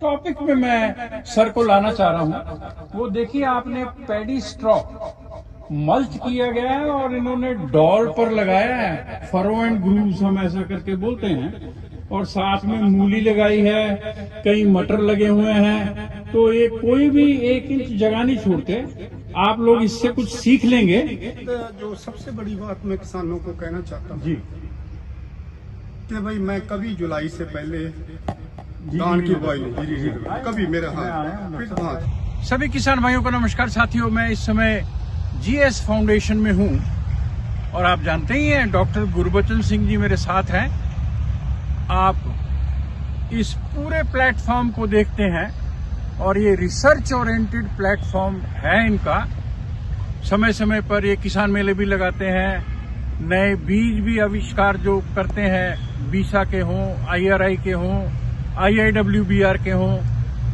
Topic में मैं sir को लाना चाह रहा हूँ। वो देखिए, आपने पैडी स्ट्रॉ मल्च किया गया है और इन्होंने डॉल पर लगाया है, फरो एंड ग्रूव्स हम ऐसा करके बोलते हैं, और साथ में मूली लगाई है, कई मटर लगे हुए हैं। तो ये कोई भी 1 इंच जगह नहीं छोड़ते। आप लोग इससे कुछ सीख लेंगे। जो सबसे बड़ी बात मैं किसानों को कहना चाहता हूँ जी कि भाई मैं कभी जुलाई से पहले धान की बुआई नहीं, कभी मेरा हाँ। सभी किसान भाइयों को नमस्कार। साथियों, मैं इस समय जीएस फाउंडेशन में हूँ और आप जानते ही हैं डॉक्टर गुरबचन सिंह जी मेरे साथ हैं। आप इस पूरे प्लेटफॉर्म को देखते हैं और ये रिसर्च ओरिएंटेड प्लेटफॉर्म है इनका। समय समय पर ये किसान मेले भी लगाते हैं, नए बीज भी आविष्कार जो करते हैं, बीसा के हों, IRI के हों, IIWBR के हों,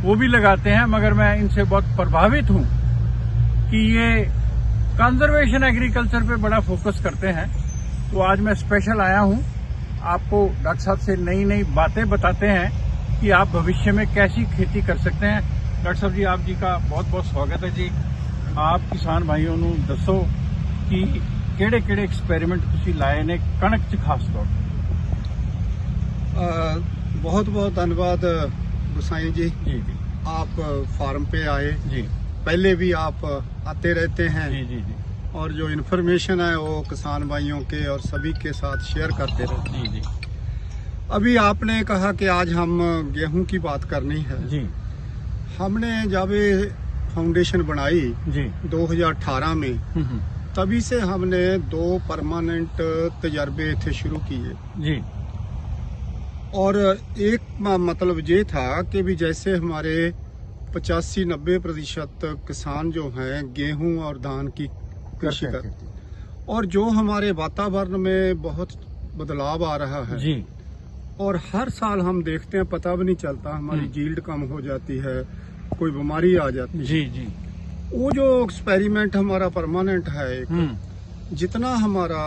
वो भी लगाते हैं। मगर मैं इनसे बहुत प्रभावित हूं कि ये कंजर्वेशन एग्रीकल्चर पे बड़ा फोकस करते हैं। तो आज मैं स्पेशल आया हूं, आपको डॉक्टर साहब से नई नई बातें बताते हैं कि आप भविष्य में कैसी खेती कर सकते हैं। डॉक्टर साहब जी, आप जी का बहुत बहुत स्वागत है जी। आप किसान भाइयों ਨੂੰ ਦੱਸੋ कि ਕਿਹੜੇ एक्सपेरिमेंट ਤੁਸੀਂ ਲਾਏ ਨੇ ਕਣਕ 'ਚ ਖਾਸ ਤੌਰ ਤੇ। बहुत बहुत धन्यवाद गुसाई जी। जी आप फार्म पे आए जी पहले भी आप आते रहते हैं जी जी जी और जो इन्फॉर्मेशन है वो किसान भाइयों के और सभी के साथ शेयर करते रहते हैं। जी जी अभी आपने कहा कि आज हम गेहूं की बात करनी है। जी हमने जब ये फाउंडेशन बनाई जी 2018 में, तभी से हमने 2 परमानेंट तजर्बे थे शुरू किए। जी और एक मतलब ये था कि भी जैसे हमारे 85-90% किसान जो हैं गेहूं और धान की कृषि करते हैं, और जो हमारे वातावरण में बहुत बदलाव आ रहा है जी और हर साल हम देखते हैं पता भी नहीं चलता, हमारी यील्ड कम हो जाती है, कोई बीमारी आ जाती है। जी जी वो जो एक्सपेरिमेंट हमारा परमानेंट है एक, जितना हमारा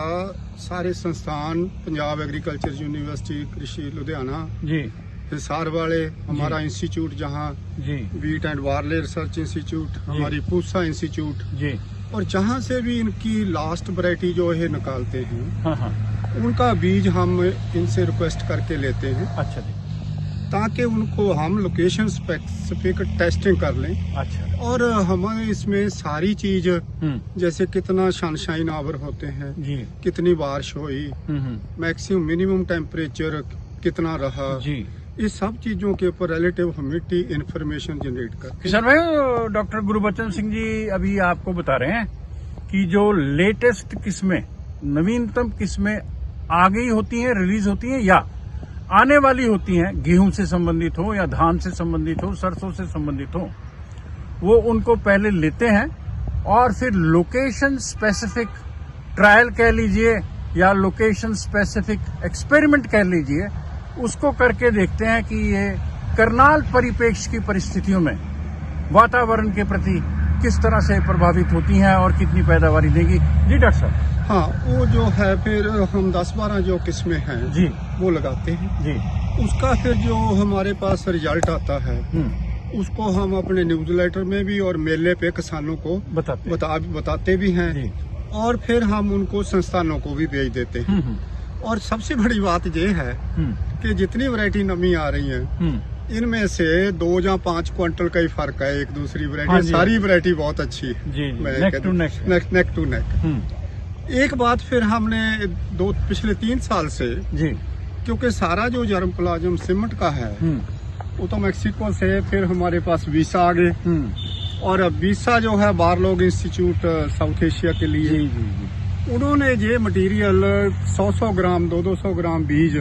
सारे संस्थान, पंजाब एग्रीकल्चर यूनिवर्सिटी, कृषि लुधियाना, जी हिसार वाले हमारा इंस्टीट्यूट, जहाँ जी wheat and barley research institute, हमारी पूसा इंस्टीट्यूट, जी और जहाँ से भी इनकी लास्ट वैरायटी जो है निकालते हैं, हाँ हाँ उनका बीज हम इनसे रिक्वेस्ट करके लेते हैं, अच्छा जी, ताकि उनको हम लोकेशन स्पेसिफिक टेस्टिंग कर लें। अच्छा और हमें इसमें सारी चीज, जैसे कितना सनशाइन आवर होते हैं, जी कितनी बारिश हुई, मैक्सिमम मिनिमम टेम्परेचर कितना रहा, जी, इस सब चीजों के ऊपर रिलेटिव ह्यूमिडिटी इंफॉर्मेशन जनरेट कर। किसान भाई, डॉक्टर गुरबचन सिंह जी अभी आपको बता रहे हैं कि जो लेटेस्ट किस्में, नवीनतम किस्में आ गई होती हैं, रिलीज होती हैं या आने वाली होती हैं, गेहूं से संबंधित हो या धान से संबंधित हो, सरसों से संबंधित हो, वो उनको पहले लेते हैं और फिर लोकेशन स्पेसिफिक ट्रायल कह लीजिए या लोकेशन स्पेसिफिक एक्सपेरिमेंट कह लीजिए, उसको करके देखते हैं कि ये करनाल परिप्रेक्ष्य की परिस्थितियों में वातावरण के प्रति किस तरह से प्रभावित होती हैं और कितनी पैदावारी देगी। जी डॉक्टर साहब। हाँ, वो जो है फिर हम 10-12 जो किस्में हैं जी वो लगाते हैं जी, उसका फिर जो हमारे पास रिजल्ट आता है उसको हम अपने न्यूज़लेटर में भी और मेले पे किसानों को बताते भी हैं जी। और फिर हम उनको संस्थानों को भी भेज देते हैं। और सबसे बड़ी बात ये है कि जितनी वैरायटी नमी आ रही है, इनमें से 2 या 5 क्विंटल का ही फर्क है एक दूसरी वैरायटी। हाँ, सारी वैरायटी बहुत अच्छी है जी, नेक टू नेक। एक बात फिर हमने पिछले 3 साल से, जी, क्योंकि सारा जो जर्मप्लाज्म सीमेंट का है वो तो मैक्सिको से, फिर हमारे पास वीसा आ गए, और वीसा जो है बारलोग इंस्टीट्यूट साउथ एशिया के लिए, जी, जी, जी। उन्होंने ये मटेरियल 100-100 ग्राम 200-200 ग्राम बीज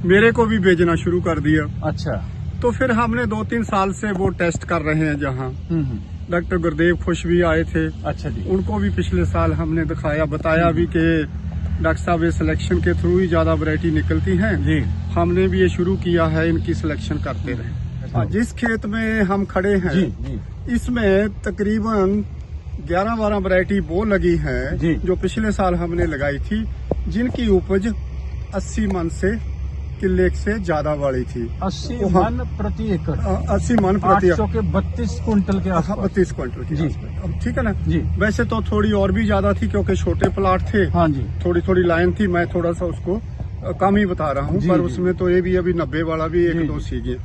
मेरे को भी भेजना शुरू कर दिया। अच्छा, तो फिर हमने 2-3 साल से वो टेस्ट कर रहे हैं, जहाँ डॉक्टर गुरदेव खुश भी आए थे। अच्छा जी, उनको भी पिछले साल हमने दिखाया, बताया भी कि डॉक्टर साहब ये सिलेक्शन के थ्रू ही ज्यादा वैरायटी निकलती हैं। जी, हमने भी ये शुरू किया है, इनकी सिलेक्शन करते रहे। जिस खेत में हम खड़े हैं, जी, जी, इसमें तकरीबन 11-12 वैरायटी वो लगी है जो पिछले साल हमने लगाई थी, जिनकी उपज 80 मन से किले से ज्यादा वाली थी। 80 वो हम- मन प्रति एकड़, 80 मन प्रति 800 के 32 कुंटल के आसपास। 32 क्विंटल की जी। आसपास। अब ठीक है ना जी। वैसे तो थोड़ी और भी ज्यादा थी क्योंकि छोटे प्लाट थे, हाँ जी। थोड़ी थोड़ी लाइन थी, मैं थोड़ा सा उसको कम ही बता रहा हूँ, जी, पर जी। उसमें तो ये भी अभी 90 वाला भी जी, 1-2 सीगे।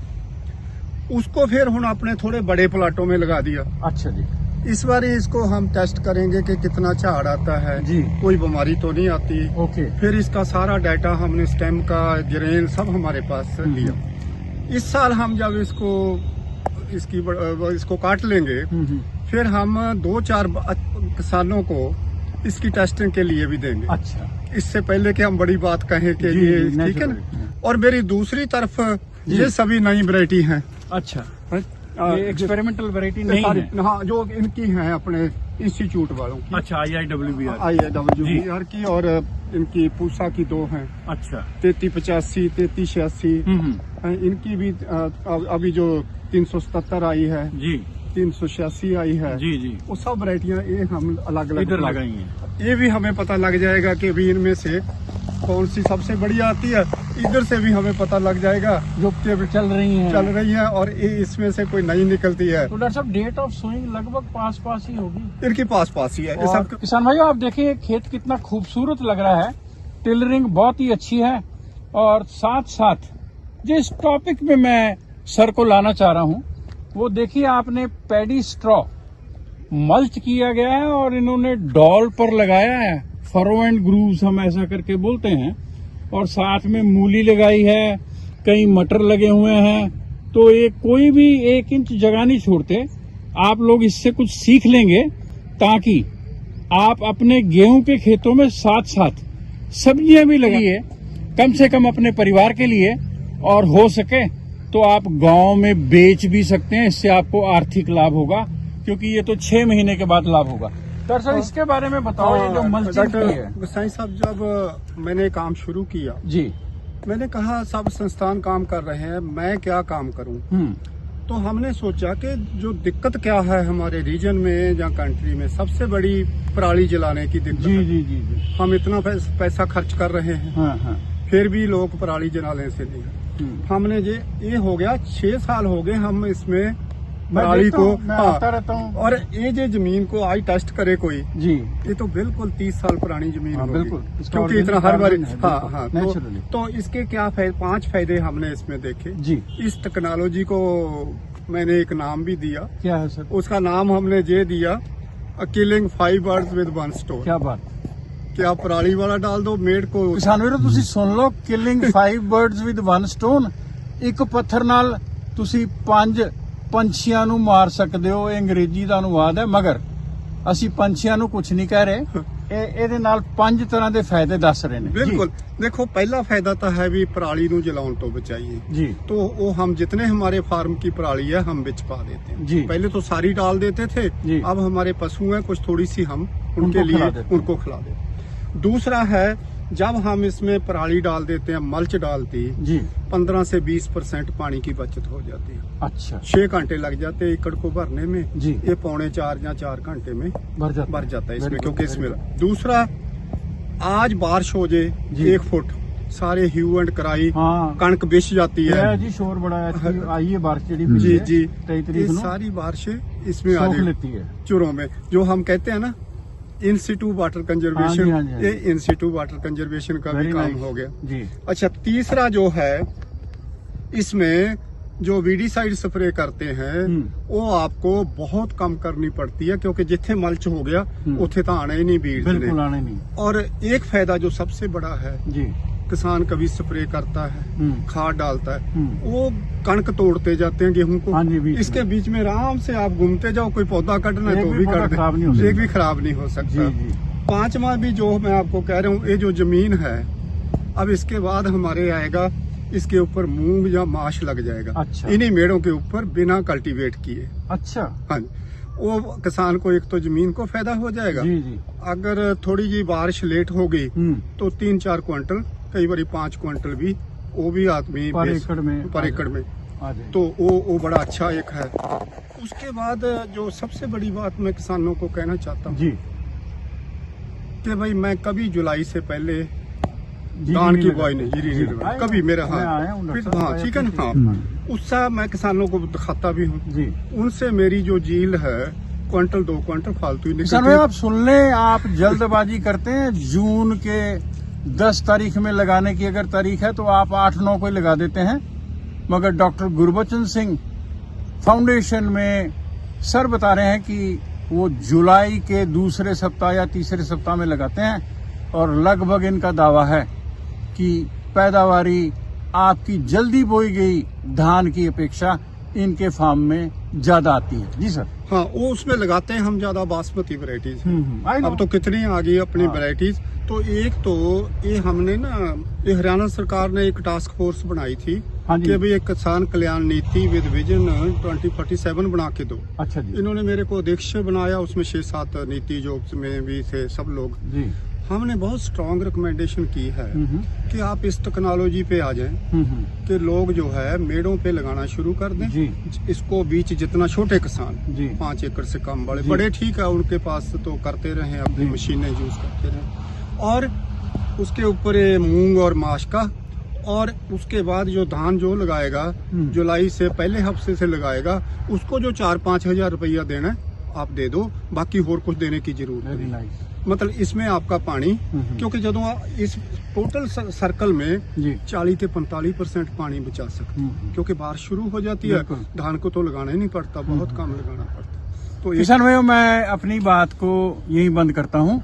उसको फिर हम अपने थोड़े बड़े प्लाटों में लगा दिया। अच्छा जी। इस बार इसको हम टेस्ट करेंगे कि कितना झाड़ आता है, जी। कोई बीमारी तो नहीं आती। ओके। फिर इसका सारा डाटा हमने स्टेम का, ग्रेन सब हमारे पास लिया। इस साल हम जब इसको काट लेंगे, फिर हम 2-4 किसानों को इसकी टेस्टिंग के लिए भी देंगे। अच्छा इससे पहले कि हम बड़ी बात कहें कि जी, ये जी, ठीक है ना। naturally। और मेरी दूसरी तरफ जी। ये सभी नई वैरायटी हैं। अच्छा, ये एक्सपेरिमेंटल वैरायटी नहीं सारी- है। हाँ, जो इनकी हैं अपने इंस्टीट्यूट वालों की, अच्छा, IIWBR। IIWBR की, और इनकी पूसा की 2 हैं, अच्छा। 3385, 3386। इनकी भी अभी जो 377 आई है, जी 386 आई है, जी जी, वो सब वैरायटियां ये हम अलग अलग इधर लगाई हैं। ये भी हमें पता लग जाएगा कि भी इनमें से कौन सी सबसे बढ़िया आती है। इधर से भी हमें पता लग जाएगा जो चल रही हैं। चल रही है, और ये इसमें से कोई नई निकलती है। तो डॉक्टर साहब, डेट ऑफ सोइंग लगभग पास पास ही होगी। इनकी पास पास ही है ये और सब। किसान भाइयों, आप देखिए खेत कितना खूबसूरत लग रहा है, टिलरिंग बहुत ही अच्छी है। और साथ साथ जिस टॉपिक में मैं सर को लाना चाह रहा हूँ, वो देखिए, आपने पैडी स्ट्रॉ मल्च किया गया है और इन्होंने डॉल पर लगाया है, फरो एंड ग्रूव्स हम ऐसा करके बोलते हैं, और साथ में मूली लगाई है, कई मटर लगे हुए हैं। तो ये कोई भी 1 इंच जगह नहीं छोड़ते। आप लोग इससे कुछ सीख लेंगे, ताकि आप अपने गेहूं के खेतों में साथ साथ सब्जियां भी लगाइए, कम से कम अपने परिवार के लिए, और हो सके तो आप गांव में बेच भी सकते हैं। इससे आपको आर्थिक लाभ होगा, क्योंकि ये तो 6 महीने के बाद लाभ होगा। डॉक्टर साहब, इसके बारे में बताओ, ये जो मल्चिंग की है। डॉक्टर गोसाई साहब, जब मैंने काम शुरू किया, जी। मैंने कहा सब संस्थान काम कर रहे हैं, मैं क्या काम करूं। तो हमने सोचा कि जो दिक्कत क्या है हमारे रीजन में या कंट्री में, सबसे बड़ी पराली जलाने की दिक्कत जी है। जी जी जी। हम इतना पैसा खर्च कर रहे हैं, हाँ हाँ। फिर भी लोग पराली जलाने से नहीं। हमने ये हो गया 6 साल हो गए हम इसमें पराली को, मैं आता रहता हूँ। और ये जो जमीन को आज टेस्ट करे कोई, जी। ये तो बिल्कुल 30 साल पुरानी जमीन हाँ, होगी। बिल्कुल। इसका क्योंकि organic इतना हर बार, carbon है, हाँ बिल्कुल, हाँ, naturally। तो इसके क्या 5 फायदे हमने इसमें देखे। जी। इस टेक्नोलॉजी को मैंने एक नाम भी दिया। क्या है सर? उसका नाम हमने ये दिया, किलिंग 5 बर्ड्स विद 1 स्टोन। क्या बात। कि आप पराली वाला डाल दो, मेड को। किसान ਵੀਰੋ, ਤੁਸੀਂ ਸੁਣ ਲਓ, ਕਿਲਿੰਗ 5 ਬਰਡਸ ਵਿਦ 1 ਸਟੋਨ। ਇੱਕ ਪੱਥਰ ਨਾਲ ਤੁਸੀਂ 5 ਪੰਛੀਆਂ ਨੂੰ ਮਾਰ ਸਕਦੇ ਹੋ। ਇਹ ਅੰਗਰੇਜ਼ੀ ਦਾ ਅਨੁਵਾਦ ਹੈ, ਮਗਰ ਅਸੀਂ ਪੰਛੀਆਂ ਨੂੰ ਕੁਝ ਨਹੀਂ ਕਹਿ ਰਹੇ। ਇਹਦੇ ਨਾਲ 5 ਤਰ੍ਹਾਂ ਦੇ ਫਾਇਦੇ ਦੱਸ ਰਹੇ ਨੇ। बिल्कुल। देखो, पहला फायदा तो है भी पराली नू जलाउन तो बचाइए। जी। तो वो हम जितने हमारे फार्म की पराली है हम बिच पा देते हैं। जी। पहले तो सारी डाल देते थे, जी। अब हमारे पशु हैं, कुछ थोड़ी सी हम उनको उनके खिला लिए देते हैं। उनको खिला देते। दूसरा है, जब हम इसमें पराली डाल देते हैं, मल्च डालती, जी। 15 से 20% पानी की बचत हो जाती है। अच्छा। 6 घंटे लग जाते हैं एकड़ को भरने में। जी। ये 3.25 या 4 घंटे में भर जाता भर जाता है इसमें, Very क्योंकि good, इसमें very दूसरा, आज बारिश हो जाए जी। 1 फुट, सारे ह्यू एंड कराई, हाँ। कणक बिछ जाती है। है जी, शोर बड़ा है। आई है बारिश ਜਿਹੜੀ जी ਪਿਛਲੇ जी, 23 ये ਤਰੀਕ ਨੂੰ सारी बारिशें इसमें आ ਸੌਖ जाए लेती है। चुरों में। जो हम कहते हैं ना इन सिटू वाटर कंजर्वेशन, हाँ जी, हाँ जी। ये इन सिटू वाटर कंजर्वेशन का भी Very काम nice। हो गया। जी। अच्छा, तीसरा जो है, इसमें जो वीडीसाइड स्प्रे करते हैं वो आपको बहुत कम करनी पड़ती है, क्योंकि जिथे मल्च हो गया उथे तो आना ही नहीं बीज ने। बिल्कुल आने नहीं। और एक फायदा जो सबसे बड़ा है, जी। किसान कभी स्प्रे करता है, खाद डालता है, वो कणक तोड़ते जाते हैं गेहूं को। हाँ जी, बीच इसके में। बीच में आराम से आप घूमते जाओ, कोई पौधा काटना है एक तो भी भी पौधा काट खराब नहीं हो दे, सकता। एक भी खराब नहीं हो सकता। जी जी। 5वां भी जो मैं आपको कह रहा हूँ, ये जो जमीन है, अब इसके बाद हमारे आएगा, इसके ऊपर मूंग या माश लग जाएगा। अच्छा। इन्हीं मेड़ों के ऊपर बिना कल्टीवेट किए। अच्छा। हाँ जी। वो किसान को एक तो जमीन को फायदा हो जाएगा। जी जी। अगर थोड़ी जी बारिश लेट हो गई तो 3-4 क्विंटल, कई बार 5 क्विंटल भी, वो भी आदमी पर बेच- एकड़ में पर एकड़ में, आ जाए। तो वो बड़ा अच्छा एक है। उसके बाद जो सबसे बड़ी बात मैं किसानों को कहना चाहता हूँ जी। कि भाई, मैं कभी जुलाई से पहले धान की नहीं बुआई नहीं, जीरी नहीं लगाई आए कभी मेरा। मैं आया हूँ, फिर डॉक्टर साहब हाँ आया ठीक है ना। हम्म। हाँ उससे मैं किसानों को दिखाता भी हूँ। जी उनसे मेरी जो झील है क्विंटल 2 क्विंटल फालतू ही किसान निकलती भाई है। आप सुन लें, आप जल्दबाजी करते हैं। जून के 10 तारीख में लगाने की अगर तारीख है तो आप 8-9 को ही लगा देते हैं, मगर डॉक्टर गुरबचन सिंह फाउंडेशन में सर बता रहे हैं कि वो जुलाई के दूसरे सप्ताह या तीसरे सप्ताह में लगाते हैं और लगभग इनका दावा है कि पैदावारी आपकी जल्दी बोई गई धान की अपेक्षा इनके फार्म में ज्यादा आती है। जी सर। हाँ वो उसमें लगाते हैं हम ज्यादा बासमती वैरायटीज। I know। अब तो कितनी आ गई अपनी हाँ। वैरायटीज। तो एक तो ये हमने ना, ये हरियाणा सरकार ने एक टास्क फोर्स बनाई थी हाँ जी। कि भाई एक किसान कल्याण नीति विद विजन 2047 बना के दो। अच्छा जी। इन्होंने मेरे को अध्यक्ष बनाया, उसमें 6-7 नीति जो में भी थे सब लोग। जी। हमने बहुत स्ट्रांग रिकमेंडेशन की है कि आप इस टेक्नोलॉजी पे आ जाएं कि लोग जो है मेड़ों पे लगाना शुरू कर दें। जी। इसको बीच जितना छोटे किसान जी। 5 एकड़ से कम बड़े जी। बड़े ठीक है, उनके पास तो करते रहे, अपनी जी। मशीनें यूज करते रहे। और उसके ऊपर ये मूंग और माश का, और उसके बाद जो धान जो लगाएगा जुलाई से पहले हफ्ते से लगाएगा, उसको जो 4-5 हजार रुपया देना है आप दे दो, बाकी और कुछ देने की जरूरत वेरी नहीं। नाइस। मतलब इसमें आपका पानी, क्योंकि जब इस टोटल सर्कल में जी। 40 से 45% पानी बचा सकते हैं, क्योंकि बारिश शुरू हो जाती है, बिल्कुल। धान को तो लगाना ही नहीं पड़ता, बहुत कम लगाना पड़ता। तो किसान भाइयों, मैं अपनी बात को यही बंद करता हूं।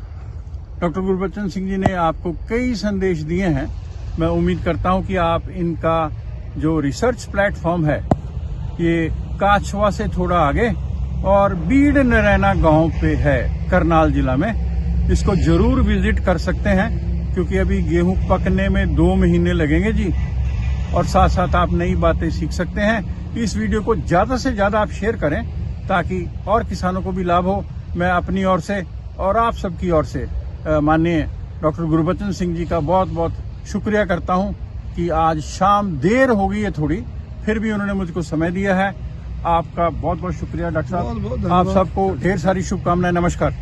डॉक्टर गुरबचन सिंह जी ने आपको कई संदेश दिए हैं। मैं उम्मीद करता हूं कि आप इनका जो रिसर्च प्लेटफॉर्म है ये काछवा से थोड़ा आगे और बीड़ नरैना गांव पे है, करनाल जिला में, इसको जरूर विजिट कर सकते हैं, क्योंकि अभी गेहूं पकने में 2 महीने लगेंगे जी, और साथ साथ आप नई बातें सीख सकते हैं। इस वीडियो को ज्यादा से ज्यादा आप शेयर करें ताकि और किसानों को भी लाभ हो। मैं अपनी ओर से और आप सबकी ओर से माननीय डॉक्टर गुरबचन सिंह जी का बहुत बहुत शुक्रिया करता हूं कि आज शाम देर हो गई है थोड़ी, फिर भी उन्होंने मुझको समय दिया है। आपका बहुत बहुत शुक्रिया डॉक्टर बहुत बहुत साहब। आप धन्यवाद। सबको ढेर सारी शुभकामनाएं। नमस्कार।